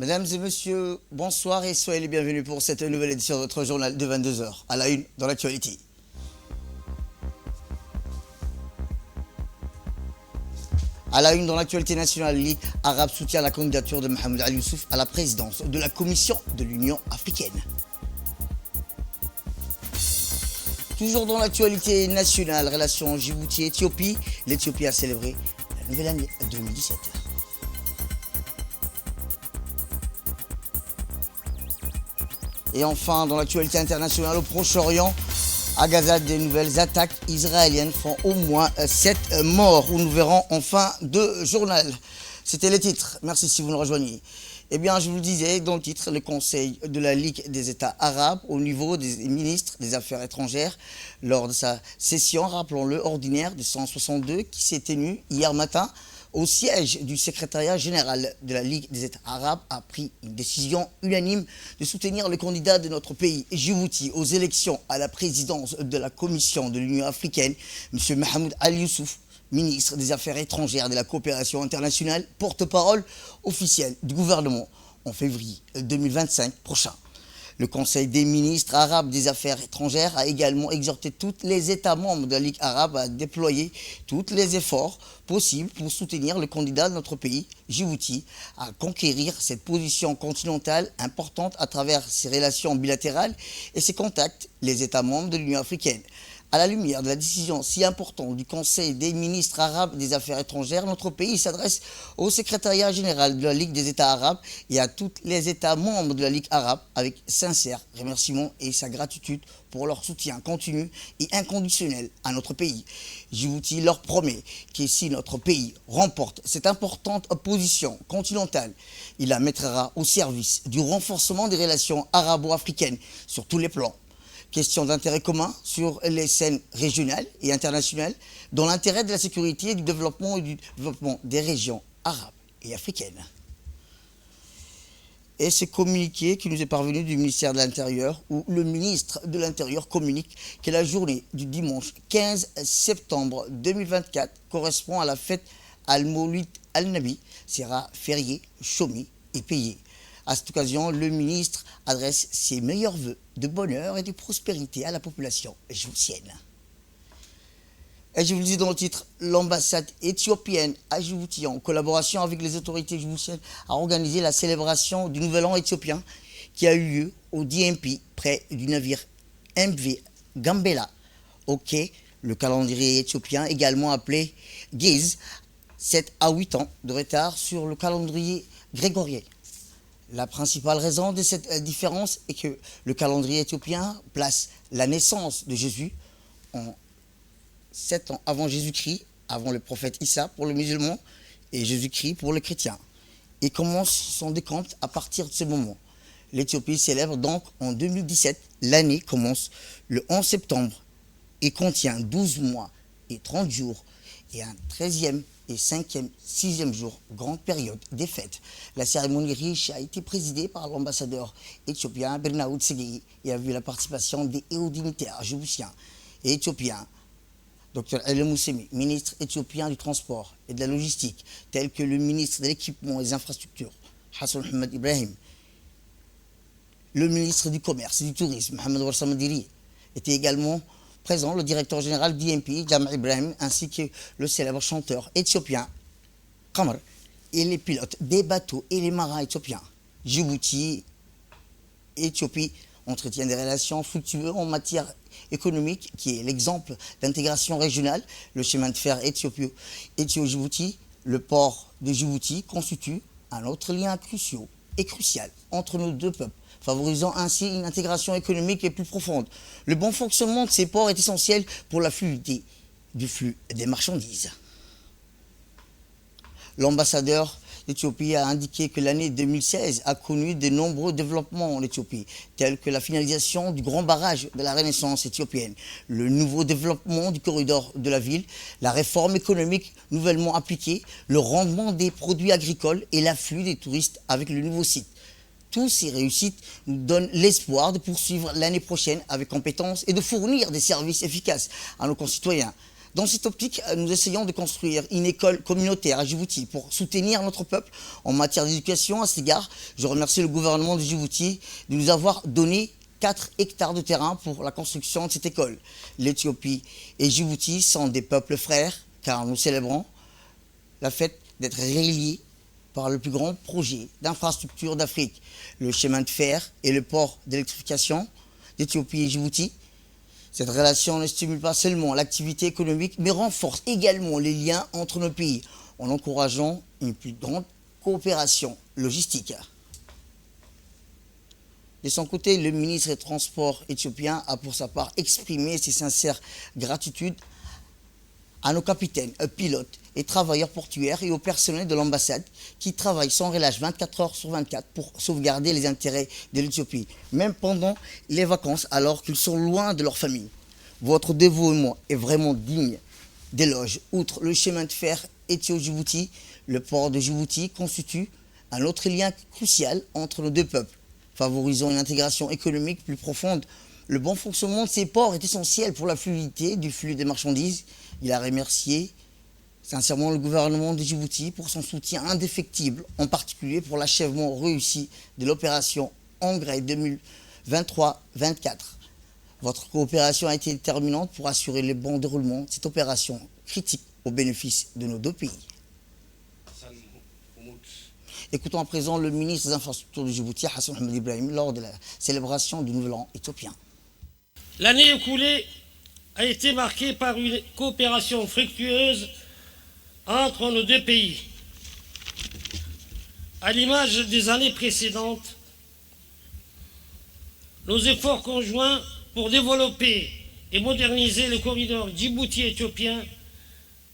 Mesdames et messieurs, bonsoir et soyez les bienvenus pour cette nouvelle édition de votre journal de 22 heures. À la une dans l'actualité. À la une dans l'actualité nationale, la Ligue arabe soutient la candidature de Mohamed Ali Youssouf à la présidence de la Commission de l'Union africaine. Toujours dans l'actualité nationale, relation Djibouti-Éthiopie, l'Éthiopie a célébré la nouvelle année 2017. Et enfin, dans l'actualité internationale au Proche-Orient, à Gaza, des nouvelles attaques israéliennes font au moins 7 morts, où nous verrons en fin de journal. C'était les titres. Merci si vous nous rejoignez. Eh bien, je vous le disais, dans le titre, le Conseil de la Ligue des États arabes, au niveau des ministres des Affaires étrangères, lors de sa session, rappelons-le, ordinaire de 162, qui s'est tenue hier matin, au siège du secrétariat général de la Ligue des États arabes, a pris une décision unanime de soutenir le candidat de notre pays, Djibouti, aux élections à la présidence de la Commission de l'Union africaine, M. Mohamed Ali Youssouf, ministre des Affaires étrangères et de la coopération internationale, porte-parole officiel du gouvernement en février 2025 prochain. Le Conseil des ministres arabes des Affaires étrangères a également exhorté tous les États membres de la Ligue arabe à déployer tous les efforts possibles pour soutenir le candidat de notre pays, Djibouti, à conquérir cette position continentale importante à travers ses relations bilatérales et ses contacts, les États membres de l'Union africaine. À la lumière de la décision si importante du Conseil des ministres arabes des Affaires étrangères, notre pays s'adresse au secrétariat général de la Ligue des États arabes et à tous les États membres de la Ligue arabe avec sincère remerciements et sa gratitude pour leur soutien continu et inconditionnel à notre pays. Djibouti leur promet que si notre pays remporte cette importante position continentale, il la mettra au service du renforcement des relations arabo-africaines sur tous les plans. Question d'intérêt commun sur les scènes régionales et internationales, dans l'intérêt de la sécurité et du développement des régions arabes et africaines. Et ce communiqué qui nous est parvenu du ministère de l'Intérieur, où le ministre de l'Intérieur communique que la journée du dimanche 15 septembre 2024 correspond à la fête Al-Mawlid Al-Nabi, sera férié, chômé et payé. À cette occasion, le ministre adresse ses meilleurs vœux de bonheur et de prospérité à la population djiboutienne. Et je vous le dis dans le titre, l'ambassade éthiopienne à Djibouti, en collaboration avec les autorités djiboutiennes, a organisé la célébration du Nouvel An éthiopien qui a eu lieu au DMP, près du navire MV Gambela, au quai. Le calendrier éthiopien, également appelé Giz, 7 à 8 ans de retard sur le calendrier grégorien. La principale raison de cette différence est que le calendrier éthiopien place la naissance de Jésus en 7 ans avant Jésus-Christ, avant le prophète Issa pour le musulman et Jésus-Christ pour le chrétien. Et commence son décompte à partir de ce moment. L'Éthiopie célèbre donc en 2017. L'année commence le 11 septembre et contient 12 mois et 30 jours et un 13e et 5e, 6e jour, grande période des fêtes. La cérémonie riche a été présidée par l'ambassadeur éthiopien Bernaoud Segei et a vu la participation des hauts dignitaires djiboutiens et éthiopiens. Dr El Moussemi, ministre éthiopien du transport et de la logistique, tel que le ministre de l'équipement et des infrastructures, Hassan Mohamed Ibrahim, le ministre du commerce et du tourisme, Mohamed Warsam Diri, était également présent, le directeur général d'IMP, Jama Ibrahim, ainsi que le célèbre chanteur éthiopien, Qamar, et les pilotes des bateaux et les marins éthiopiens. Djibouti, Éthiopie entretiennent des relations fructueuses en matière économique, qui est l'exemple d'intégration régionale. Le chemin de fer Éthio-Djibouti, le port de Djibouti constitue un autre lien crucial entre nos deux peuples, favorisant ainsi une intégration économique et plus profonde. Le bon fonctionnement de ces ports est essentiel pour la fluidité du flux des marchandises. L'ambassadeur d'Éthiopie a indiqué que l'année 2016 a connu de nombreux développements en Éthiopie, tels que la finalisation du grand barrage de la Renaissance éthiopienne, le nouveau développement du corridor de la ville, la réforme économique nouvellement appliquée, le rendement des produits agricoles et l'afflux des touristes avec le nouveau site. Toutes ces réussites nous donnent l'espoir de poursuivre l'année prochaine avec compétence et de fournir des services efficaces à nos concitoyens. Dans cette optique, nous essayons de construire une école communautaire à Djibouti pour soutenir notre peuple en matière d'éducation. À cet égard, je remercie le gouvernement de Djibouti de nous avoir donné 4 hectares de terrain pour la construction de cette école. L'Éthiopie et Djibouti sont des peuples frères car nous célébrons la fête d'être reliés par le plus grand projet d'infrastructure d'Afrique, le chemin de fer et le port d'électrification d'Éthiopie et Djibouti. Cette relation ne stimule pas seulement l'activité économique, mais renforce également les liens entre nos pays, en encourageant une plus grande coopération logistique. De son côté, le ministre des Transports éthiopien a pour sa part exprimé ses sincères gratitudes à nos capitaines, pilotes et travailleurs portuaires et au personnel de l'ambassade qui travaillent sans relâche 24 heures sur 24 pour sauvegarder les intérêts de l'Éthiopie, même pendant les vacances alors qu'ils sont loin de leur famille. Votre dévouement est vraiment digne d'éloge. Outre le chemin de fer Éthio-Djibouti, le port de Djibouti constitue un autre lien crucial entre nos deux peuples, favorisant une intégration économique plus profonde. Le bon fonctionnement de ces ports est essentiel pour la fluidité du flux des marchandises. Il a remercié sincèrement le gouvernement de Djibouti pour son soutien indéfectible, en particulier pour l'achèvement réussi de l'opération Engrais 2023-24. Votre coopération a été déterminante pour assurer le bon déroulement de cette opération critique au bénéfice de nos deux pays. Écoutons à présent le ministre des Infrastructures de Djibouti, Hassan Mohamed Ibrahim, lors de la célébration du Nouvel An éthiopien. L'année écoulée a été marquée par une coopération fructueuse entre nos deux pays. À l'image des années précédentes, nos efforts conjoints pour développer et moderniser le corridor Djibouti-Éthiopien,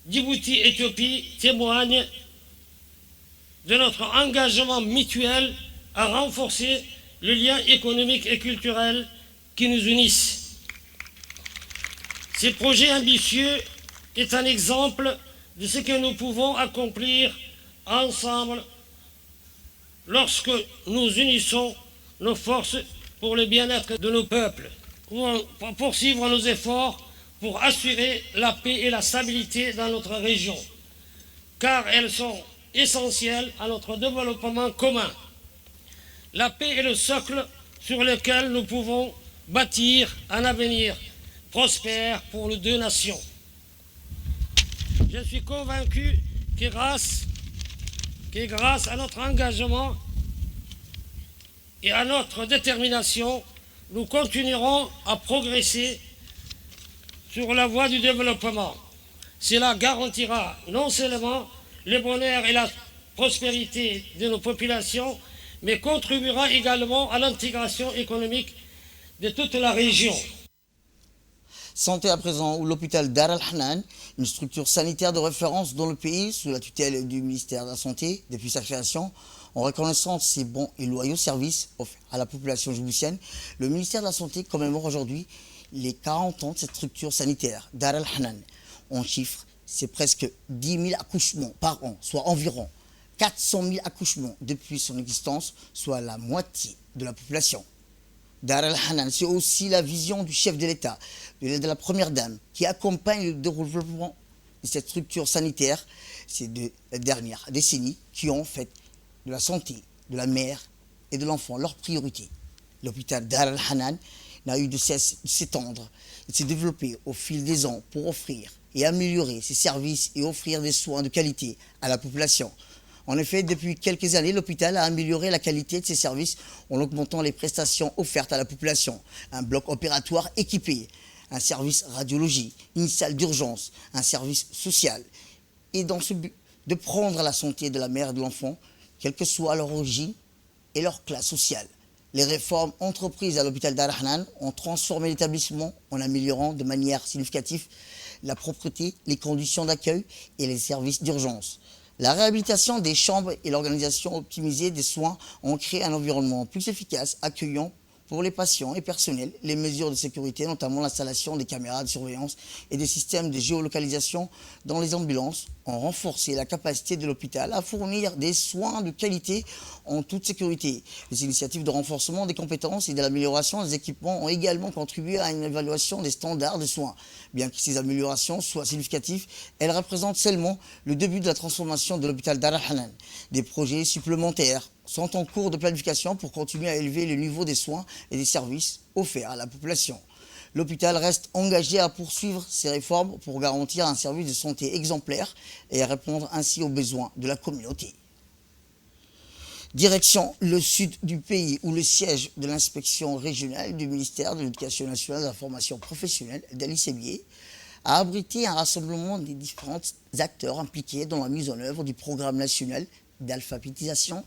Djibouti-Éthiopie témoignent de notre engagement mutuel à renforcer le lien économique et culturel qui nous unissent. Ces projets ambitieux est un exemple de ce que nous pouvons accomplir ensemble lorsque nous unissons nos forces pour le bien-être de nos peuples, pour poursuivre nos efforts pour assurer la paix et la stabilité dans notre région, car elles sont essentielles à notre développement commun. La paix est le socle sur lequel nous pouvons bâtir un avenir prospère pour les deux nations. Je suis convaincu que grâce à notre engagement et à notre détermination, nous continuerons à progresser sur la voie du développement. Cela garantira non seulement le bonheur et la prospérité de nos populations, mais contribuera également à l'intégration économique de toute la région. Santé à présent, où l'hôpital Dar al-Hanan, une structure sanitaire de référence dans le pays, sous la tutelle du ministère de la Santé, depuis sa création, en reconnaissant de ses bons et loyaux services offerts à la population djiboutienne, le ministère de la Santé commémore aujourd'hui les 40 ans de cette structure sanitaire, Dar al-Hanan. En chiffres, c'est presque 10 000 accouchements par an, soit environ 400 000 accouchements depuis son existence, soit la moitié de la population. Dar al-Hanan, c'est aussi la vision du chef de l'État, de la première dame, qui accompagne le développement de cette structure sanitaire ces 2 dernières décennies, qui ont fait de la santé de la mère et de l'enfant leur priorité. L'hôpital Dar al-Hanan n'a eu de cesse de s'étendre et de se développer au fil des ans pour offrir et améliorer ses services et offrir des soins de qualité à la population. En effet, depuis quelques années, l'hôpital a amélioré la qualité de ses services en augmentant les prestations offertes à la population. Un bloc opératoire équipé, un service radiologie, une salle d'urgence, un service social. Et dans ce but de prendre la santé de la mère et de l'enfant, quelle que soit leur origine et leur classe sociale. Les réformes entreprises à l'hôpital Dar al-Hanan ont transformé l'établissement en améliorant de manière significative la propreté, les conditions d'accueil et les services d'urgence. La réhabilitation des chambres et l'organisation optimisée des soins ont créé un environnement plus efficace, accueillant pour les patients et personnels. Les mesures de sécurité, notamment l'installation des caméras de surveillance et des systèmes de géolocalisation dans les ambulances, ont renforcé la capacité de l'hôpital à fournir des soins de qualité en toute sécurité. Les initiatives de renforcement des compétences et de l'amélioration des équipements ont également contribué à une évaluation des standards de soins. Bien que ces améliorations soient significatives, elles représentent seulement le début de la transformation de l'hôpital Dar al-Hanan. Des projets supplémentaires sont en cours de planification pour continuer à élever le niveau des soins et des services offerts à la population. L'hôpital reste engagé à poursuivre ces réformes pour garantir un service de santé exemplaire et à répondre ainsi aux besoins de la communauté. Direction le sud du pays où le siège de l'inspection régionale du ministère de l'Éducation nationale et de la formation professionnelle d'Ali Sebier a abrité un rassemblement des différents acteurs impliqués dans la mise en œuvre du programme national d'alphabétisation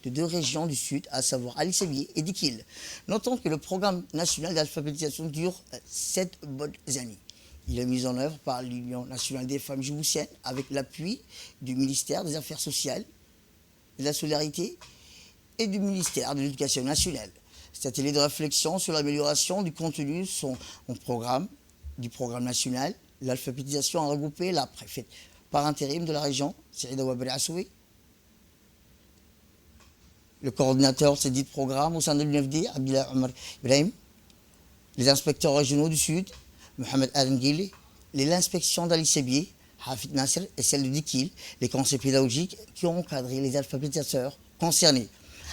de deux régions du Sud, à savoir Ali Sebier et Dikil. Notons que le programme national d'alphabétisation dure 7 bonnes années. Il est mis en œuvre par l'Union nationale des femmes djiboutiennes avec l'appui du ministère des Affaires sociales, de la solidarité et du ministère de l'Éducation nationale. Cet atelier de réflexion sur l'amélioration du contenu du programme national, l'alphabétisation a regroupé la préfète par intérim de la région, Saïda Wabri Assoui, le coordinateur de ce dit programme au sein de l'UNFD, Abdullah Omar Ibrahim, les inspecteurs régionaux du Sud, Mohamed Adengili, l'inspection d'Ali Sebier, Hafid Nasser et celle de Dikil, les conseils pédagogiques qui ont encadré les alphabétisateurs concernés.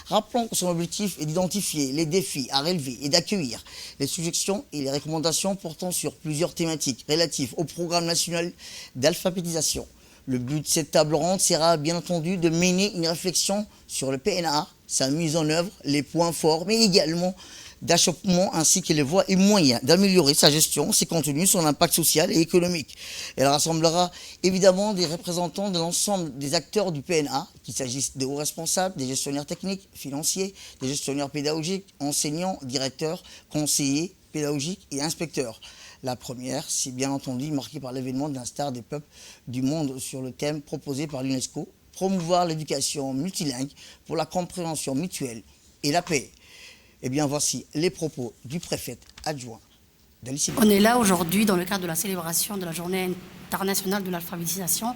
Rappelons que son objectif est d'identifier les défis à relever et d'accueillir les suggestions et les recommandations portant sur plusieurs thématiques relatives au programme national d'alphabétisation. Le but de cette table ronde sera bien entendu de mener une réflexion sur le PNA, sa mise en œuvre, les points forts, mais également d'achoppement ainsi que les voies et moyens d'améliorer sa gestion, ses contenus, son impact social et économique. Elle rassemblera évidemment des représentants de l'ensemble des acteurs du PNA, qu'il s'agisse des hauts responsables, des gestionnaires techniques, financiers, des gestionnaires pédagogiques, enseignants, directeurs, conseillers pédagogiques et inspecteurs. La première, c'est bien entendu marquée par l'événement d'un star des peuples du monde sur le thème proposé par l'UNESCO, promouvoir l'éducation multilingue pour la compréhension mutuelle et la paix. Eh bien, voici les propos du préfet adjoint d'Ali Sebier. On est là aujourd'hui dans le cadre de la célébration de la journée internationale de l'alphabétisation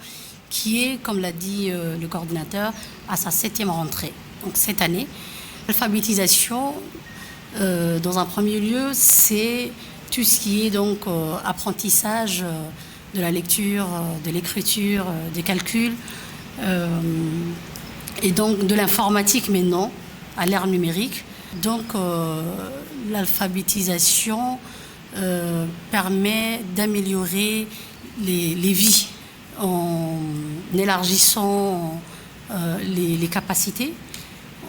qui est, comme l'a dit le coordinateur, à sa 7e rentrée. Donc cette année, l'alphabétisation, dans un premier lieu, c'est tout ce qui est donc apprentissage de la lecture, de l'écriture, des calculs, et donc de l'informatique maintenant à l'ère numérique. Donc l'alphabétisation permet d'améliorer les vies en élargissant les capacités,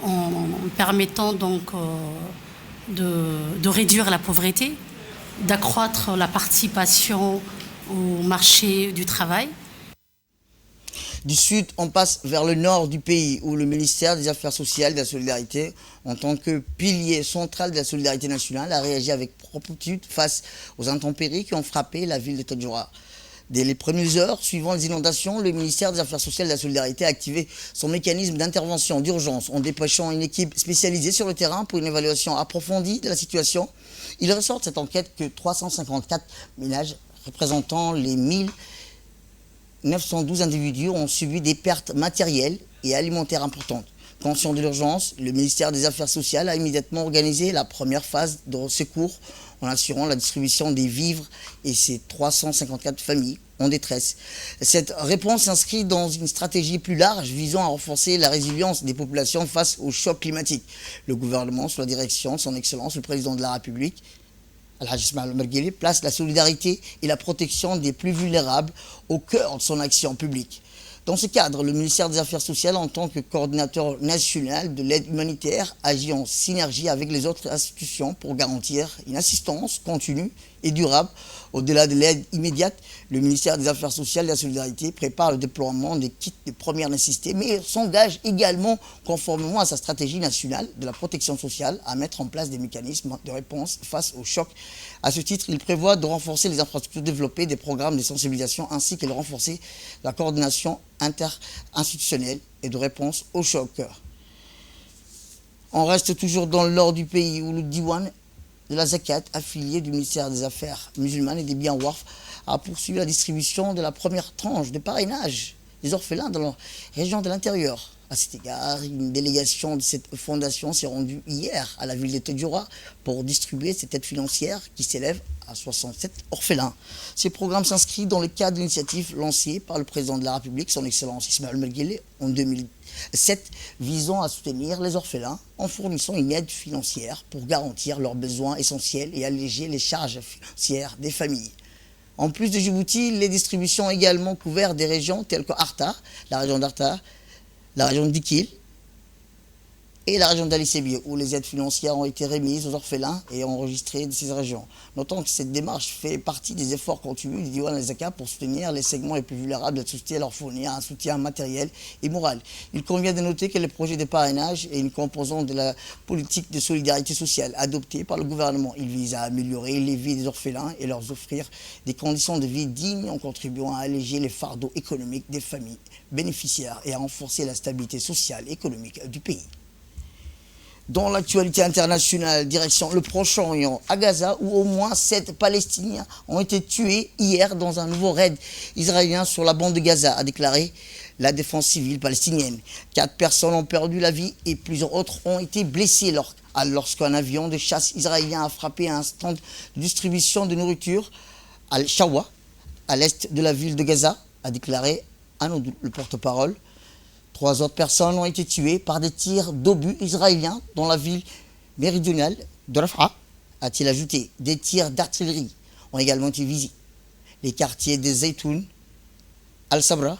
en permettant donc de réduire la pauvreté, d'accroître la participation au marché du travail. Du sud, on passe vers le nord du pays où le ministère des Affaires sociales et de la solidarité, en tant que pilier central de la solidarité nationale, a réagi avec promptitude face aux intempéries qui ont frappé la ville de Tadjoura. Dès les premières heures suivant les inondations, le ministère des Affaires sociales et de la solidarité a activé son mécanisme d'intervention d'urgence en dépêchant une équipe spécialisée sur le terrain pour une évaluation approfondie de la situation. Il ressort de cette enquête que 354 ménages représentant les 1912 individus ont subi des pertes matérielles et alimentaires importantes. Conscient de l'urgence, le ministère des Affaires sociales a immédiatement organisé la première phase de secours en assurant la distribution des vivres et ces 354 familles en détresse. Cette réponse s'inscrit dans une stratégie plus large visant à renforcer la résilience des populations face au choc climatique. Le gouvernement, sous la direction de son Excellence, le président de la République, Al-Hajj Ismaïl Omar Guelleh, place la solidarité et la protection des plus vulnérables au cœur de son action publique. Dans ce cadre, le ministère des Affaires sociales, en tant que coordinateur national de l'aide humanitaire, agit en synergie avec les autres institutions pour garantir une assistance continue et durable. Au-delà de l'aide immédiate, le ministère des Affaires sociales et de la solidarité prépare le déploiement des kits de première nécessité, mais s'engage également, conformément à sa stratégie nationale de la protection sociale, à mettre en place des mécanismes de réponse face au choc. À ce titre, il prévoit de renforcer les infrastructures développées, des programmes de sensibilisation, ainsi que de renforcer la coordination interinstitutionnelle et de réponse au choc. On reste toujours dans le nord du pays où le Diwan de la Zakat, affilié du ministère des Affaires musulmanes et des biens Waqf, a poursuivi la distribution de la première tranche de parrainage des orphelins dans la région de l'intérieur. À cet égard, une délégation de cette fondation s'est rendue hier à la ville de Tedjoura pour distribuer cette aide financière qui s'élève à 67 orphelins. Ces programmes s'inscrivent dans le cadre de l'initiative lancée par le président de la République, son Excellence Ismaël Omar Guelleh, en 2007, visant à soutenir les orphelins en fournissant une aide financière pour garantir leurs besoins essentiels et alléger les charges financières des familles. En plus de Djibouti, les distributions ont également couvert des régions telles que Arta, la région d'Arta, la région d'Ikil et la région d'Ali-Sébié, où les aides financières ont été remises aux orphelins et enregistrées de ces régions. Notons que cette démarche fait partie des efforts continus du Diwan al-Zaka pour soutenir les segments les plus vulnérables de la société et leur fournir un soutien matériel et moral. Il convient de noter que le projet de parrainage est une composante de la politique de solidarité sociale adoptée par le gouvernement. Il vise à améliorer les vies des orphelins et leur offrir des conditions de vie dignes en contribuant à alléger les fardeaux économiques des familles bénéficiaires et à renforcer la stabilité sociale et économique du pays. Dans l'actualité internationale, direction le Proche-Orient, à Gaza, où au moins 7 Palestiniens ont été tués hier dans un nouveau raid israélien sur la bande de Gaza, a déclaré la défense civile palestinienne. 4 personnes ont perdu la vie et plusieurs autres ont été blessées lorsqu'un avion de chasse israélien a frappé un stand de distribution de nourriture à Al-Shawa, à l'est de la ville de Gaza, a déclaré Anoud, le porte-parole. 3 autres personnes ont été tuées par des tirs d'obus israéliens dans la ville méridionale de Rafah, a-t-il ajouté. Des tirs d'artillerie ont également été visés. Les quartiers de Zaytoun, Al-Sabra,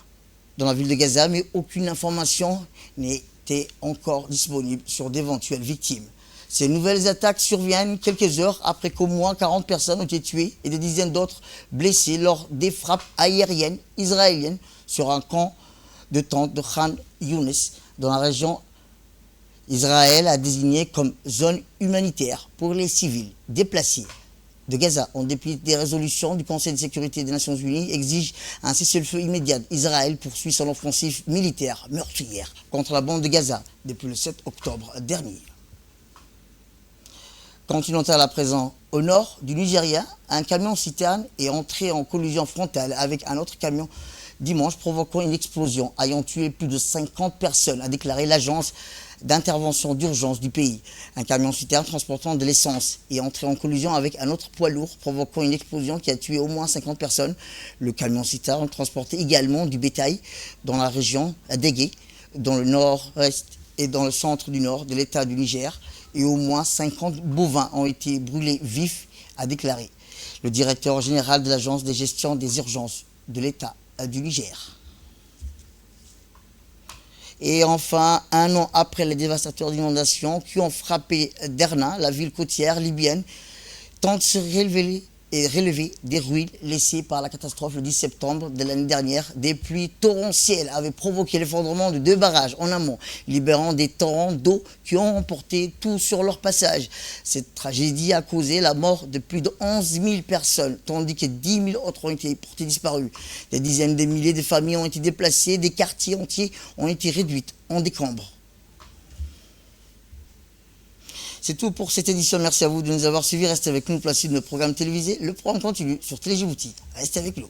dans la ville de Gaza, mais aucune information n'était encore disponible sur d'éventuelles victimes. Ces nouvelles attaques surviennent quelques heures après qu'au moins 40 personnes ont été tuées et des dizaines d'autres blessées lors des frappes aériennes israéliennes sur un camp de tentes de Khan Younes dans la région. Israël a désigné comme zone humanitaire pour les civils déplacés de Gaza, en dépit des résolutions du Conseil de sécurité des Nations Unies, exige un cessez-le-feu immédiat. Israël poursuit son offensive militaire meurtrière contre la bande de Gaza depuis le 7 octobre dernier. Continental à présent, au nord du Nigeria, un camion-citerne est entré en collision frontale avec un autre camion dimanche, provoquant une explosion ayant tué plus de 50 personnes, a déclaré l'agence d'intervention d'urgence du pays. Un camion-citerne transportant de l'essence est entré en collision avec un autre poids lourd, provoquant une explosion qui a tué au moins 50 personnes. Le camion-citerne transportait également du bétail dans la région d'Egé, dans le nord-est et dans le centre du nord de l'État du Niger, et au moins 50 bovins ont été brûlés vifs, a déclaré le directeur général de l'agence de gestion des urgences de l'État du Niger. Et enfin, 1 an après les dévastateurs inondations qui ont frappé Derna, la ville côtière libyenne, tente de se relever des ruines laissées par la catastrophe le 10 septembre de l'année dernière. Des pluies torrentielles avaient provoqué l'effondrement de 2 barrages en amont, libérant des torrents d'eau qui ont emporté tout sur leur passage. Cette tragédie a causé la mort de plus de 11 000 personnes, tandis que 10 000 autres ont été portés disparus. Des dizaines de milliers de familles ont été déplacées, des quartiers entiers ont été réduits en décombres. C'est tout pour cette édition. Merci à vous de nous avoir suivis. Restez avec nous, placés de nos programmes télévisés. Le programme continue sur Télé Djibouti. Restez avec nous.